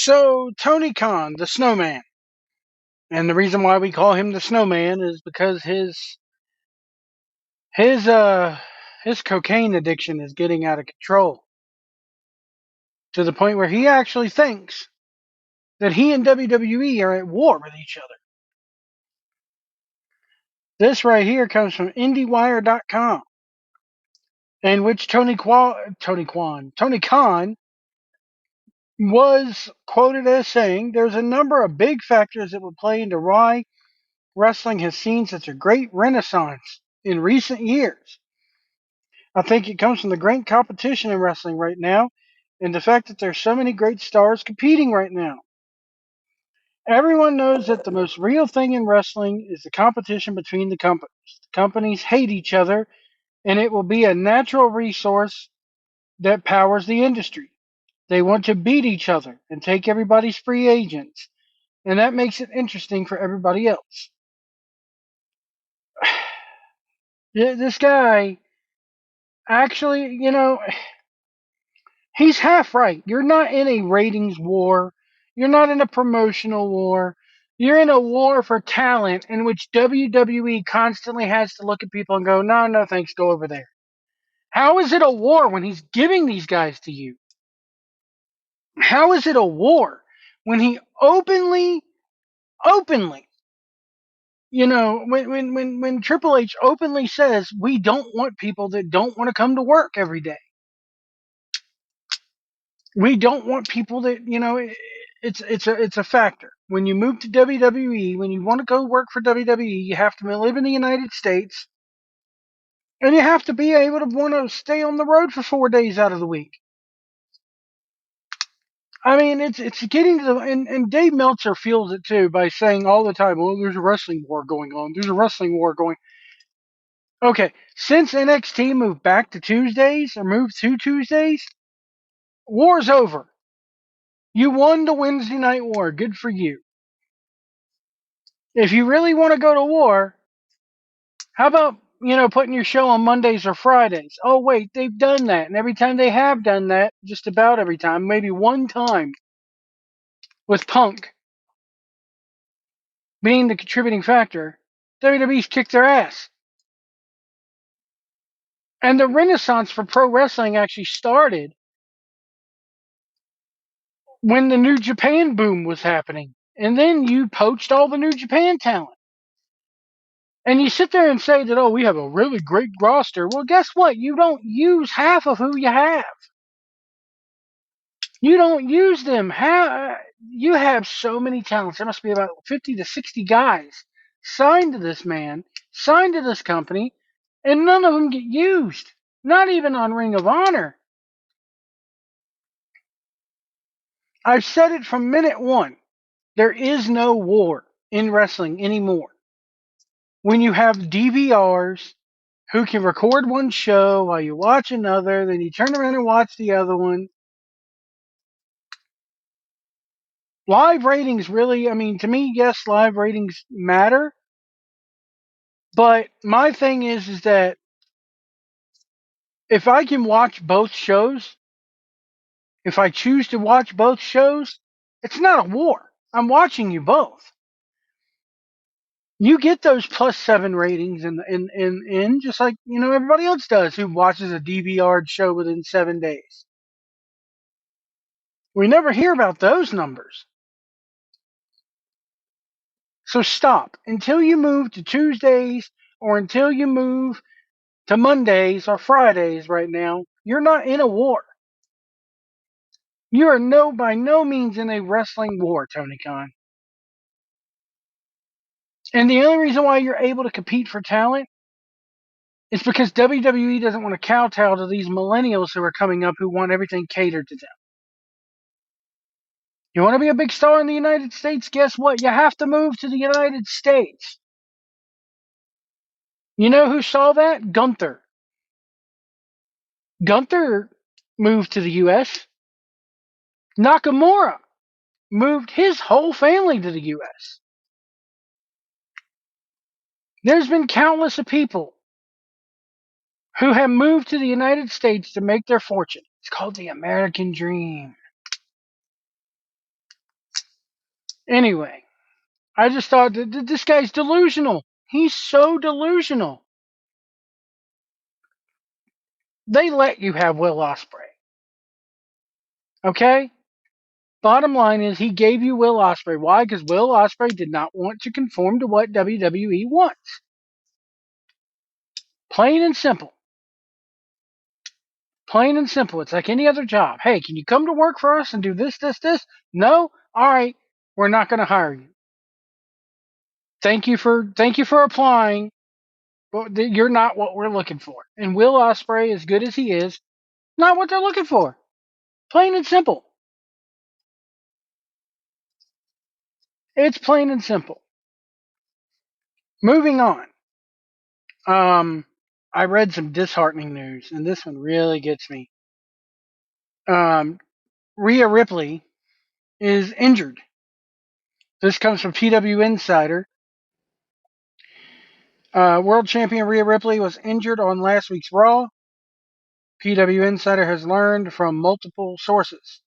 So Tony Khan, the snowman, and the reason why we call him the snowman is because his uh his cocaine addiction is getting out of control to the point where he actually thinks that he and WWE are at war with each other. This right here comes from IndieWire.com, in which Tony Khan was quoted as saying, "There's a number of big factors that would play into why wrestling has seen such a great renaissance in recent years. I think it comes from the great competition in wrestling right now and the fact that there's so many great stars competing right now. Everyone knows that the most real thing in wrestling is the competition between the companies. The companies hate each other, and it will be a natural resource that powers the industry. They want to beat each other and take everybody's free agents, and that makes it interesting for everybody else." This guy actually, he's half right. You're not in a ratings war. You're not in a promotional war. You're in a war for talent in which WWE constantly has to look at people and go, no, no, thanks, go over there. How is it a war when he's giving these guys to you? How is it a war when he openly, when Triple H openly says, we don't want people that don't want to come to work every day. We don't want people that it's a factor. When you move to WWE, when you want to go work for WWE, you have to live in the United States, and you have to be able to want to stay on the road for 4 days out of the week. I mean, it's getting to the and Dave Meltzer feels it too by saying all the time, "Oh, there's a wrestling war going on. There's a wrestling war going." Okay, since NXT moved back to Tuesdays or moved to Tuesdays, war's over. You won the Wednesday night war. Good for you. If you really want to go to war, how about, putting your show on Mondays or Fridays? Oh, wait, they've done that. And every time they have done that, just about every time, maybe one time with Punk being the contributing factor, WWE's kicked their ass. And the renaissance for pro wrestling actually started when the New Japan boom was happening. And then you poached all the New Japan talent. And you sit there and say that, oh, we have a really great roster. Well, guess what? You don't use half of who you have. You don't use them. How you have so many talents? There must be about 50 to 60 guys signed to this man, signed to this company, and none of them get used. Not even on Ring of Honor. I've said it from minute one. There is no war in wrestling anymore. When you have DVRs who can record one show while you watch another, then you turn around and watch the other one. Live ratings really, I mean, to me, yes, live ratings matter. But my thing is that if I can watch both shows, if I choose to watch both shows, it's not a war. I'm watching you both. You get those +7 ratings in just like, everybody else does who watches a DVR show within 7 days. We never hear about those numbers. So stop. Until you move to Tuesdays or until you move to Mondays or Fridays right now, you're not in a war. You are by no means in a wrestling war, Tony Khan. And the only reason why you're able to compete for talent is because WWE doesn't want to kowtow to these millennials who are coming up who want everything catered to them. You want to be a big star in the United States? Guess what? You have to move to the United States. You know who saw that? Gunther. Gunther moved to the U.S. Nakamura moved his whole family to the U.S. There's been countless of people who have moved to the United States to make their fortune. It's called the American dream. Anyway, I just thought that this guy's delusional. He's so delusional. They let you have Will Ospreay. Okay? Bottom line is he gave you Will Ospreay. Why? Because Will Ospreay did not want to conform to what WWE wants. Plain and simple. Plain and simple. It's like any other job. Hey, can you come to work for us and do this, this, this? No? All right. We're not going to hire you. Thank you for applying. But you're not what we're looking for. And Will Ospreay, as good as he is, not what they're looking for. Plain and simple. It's plain and simple. Moving on. I read some disheartening news, and this one really gets me. Rhea Ripley is injured. This comes from PW Insider. World champion Rhea Ripley was injured on last week's Raw. PW Insider has learned from multiple sources.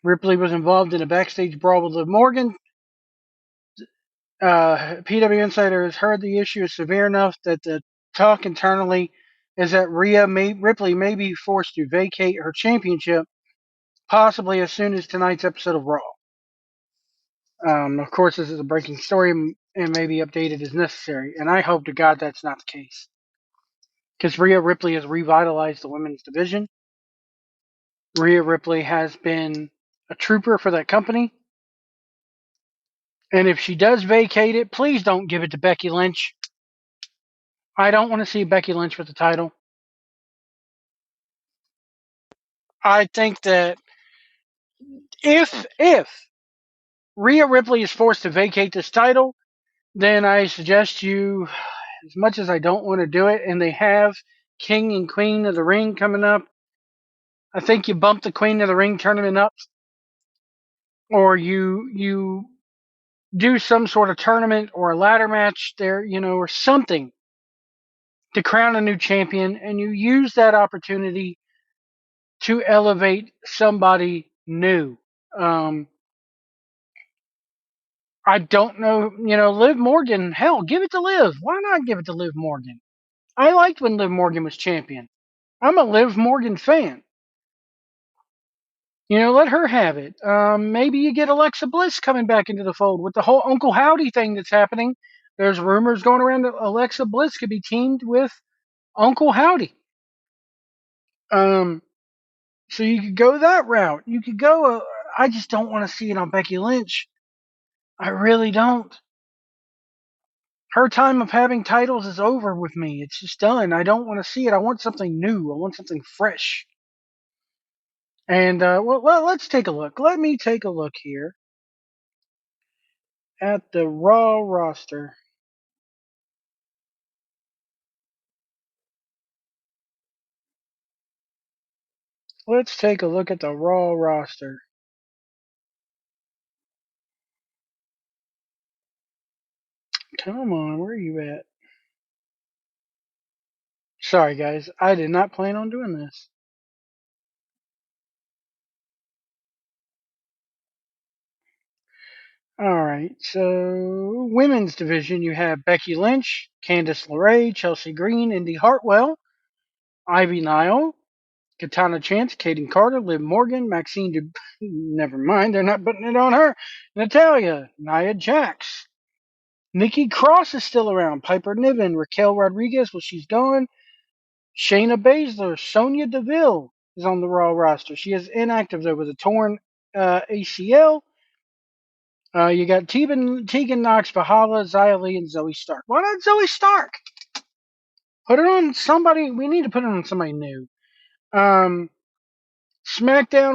Ripley was involved in a backstage brawl with Liv Morgan. PW Insider has heard the issue is severe enough that the talk internally is that Ripley may be forced to vacate her championship, possibly as soon as tonight's episode of Raw. Of course, this is a breaking story and may be updated as necessary, and I hope to God that's not the case. Because Rhea Ripley has revitalized the women's division. Rhea Ripley has been a trooper for that company. And if she does vacate it, please don't give it to Becky Lynch. I don't want to see Becky Lynch with the title. I think that if Rhea Ripley is forced to vacate this title, then I suggest you, as much as I don't want to do it, and they have King and Queen of the Ring coming up, I think you bump the Queen of the Ring tournament up, or you do some sort of tournament or a ladder match there, or something to crown a new champion, and you use that opportunity to elevate somebody new. I don't know, Liv Morgan, hell, give it to Liv. Why not give it to Liv Morgan? I liked when Liv Morgan was champion. I'm a Liv Morgan fan. Let her have it. Maybe you get Alexa Bliss coming back into the fold with the whole Uncle Howdy thing that's happening. There's rumors going around that Alexa Bliss could be teamed with Uncle Howdy. So you could go that route. You could go. I just don't want to see it on Becky Lynch. I really don't. Her time of having titles is over with me. It's just done. I don't want to see it. I want something new. I want something fresh. And let's take a look. Let me take a look here at the Raw roster. Let's take a look at the Raw roster. Come on, where are you at? Sorry, guys. I did not plan on doing this. Alright, so women's division, you have Becky Lynch, Candice LeRae, Chelsea Green, Indy Hartwell, Ivy Nile, Katana Chance, Kaden Carter, Liv Morgan, Maxine never mind, they're not putting it on her. Natalia, Nia Jax. Nikki Cross is still around. Piper Niven, Raquel Rodriguez, well, she's gone. Shayna Baszler, Sonya Deville is on the Raw roster. She is inactive, though, with a torn ACL. You got Tegan Knox, Bahala, Xia Li, and Zoe Stark. Why not Zoe Stark? Put it on somebody. We need to put it on somebody new. SmackDown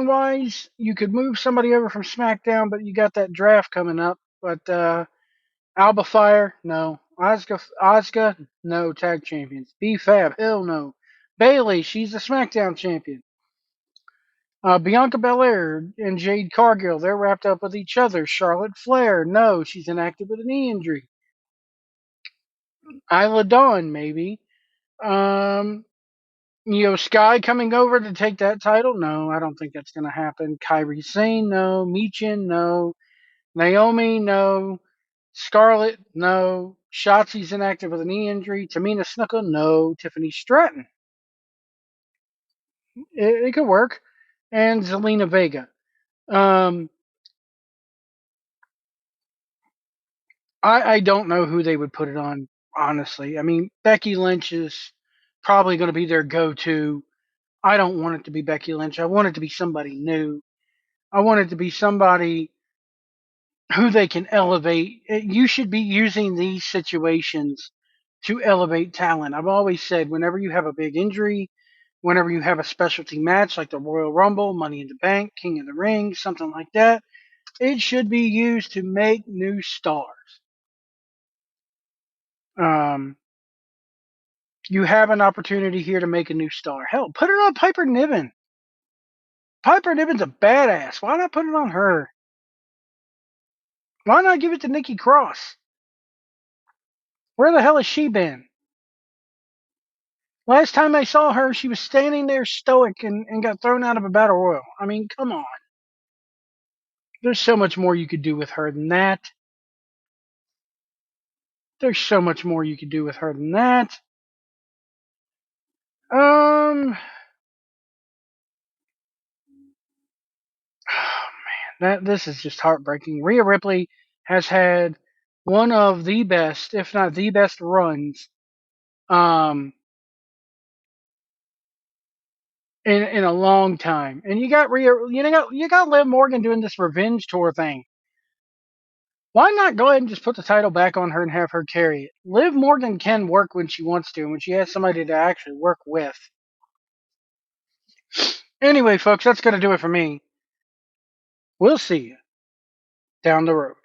wise, you could move somebody over from SmackDown, but you got that draft coming up. But Alba Fire, no. Asuka, no. Tag champions. B-Fab, hell no. Bayley, she's the SmackDown champion. Bianca Belair and Jade Cargill, they're wrapped up with each other. Charlotte Flair, no, she's inactive with a knee injury. Isla Dawn, maybe. Sky coming over to take that title? No, I don't think that's going to happen. Kairi Sane, no. Michin, no. Naomi, no. Scarlett, no. Shotzi's inactive with a knee injury. Tamina Snuka, no. Tiffany Stratton, it could work. And Zelina Vega. Um, I don't know who they would put it on, honestly. I mean, Becky Lynch is probably going to be their go to. I don't want it to be Becky Lynch. I want it to be somebody new. I want it to be somebody who they can elevate. You should be using these situations to elevate talent. I've always said whenever you have a big injury, whenever you have a specialty match like the Royal Rumble, Money in the Bank, King of the Ring, something like that, it should be used to make new stars. Um, you have an opportunity here to make a new star. Hell, put it on Piper Niven. Piper Niven's a badass. Why not put it on her? Why not give it to Nikki Cross? Where the hell has she been? Last time I saw her, she was standing there stoic and got thrown out of a battle royal. I mean, come on. There's so much more you could do with her than that. There's so much more you could do with her than that. Um, that this is just heartbreaking. Rhea Ripley has had one of the best, if not the best, runs um in a long time. And you got you got Liv Morgan doing this revenge tour thing. Why not go ahead and just put the title back on her and have her carry it? Liv Morgan can work when she wants to, and when she has somebody to actually work with. Anyway, folks, that's going to do it for me. We'll see you down the road.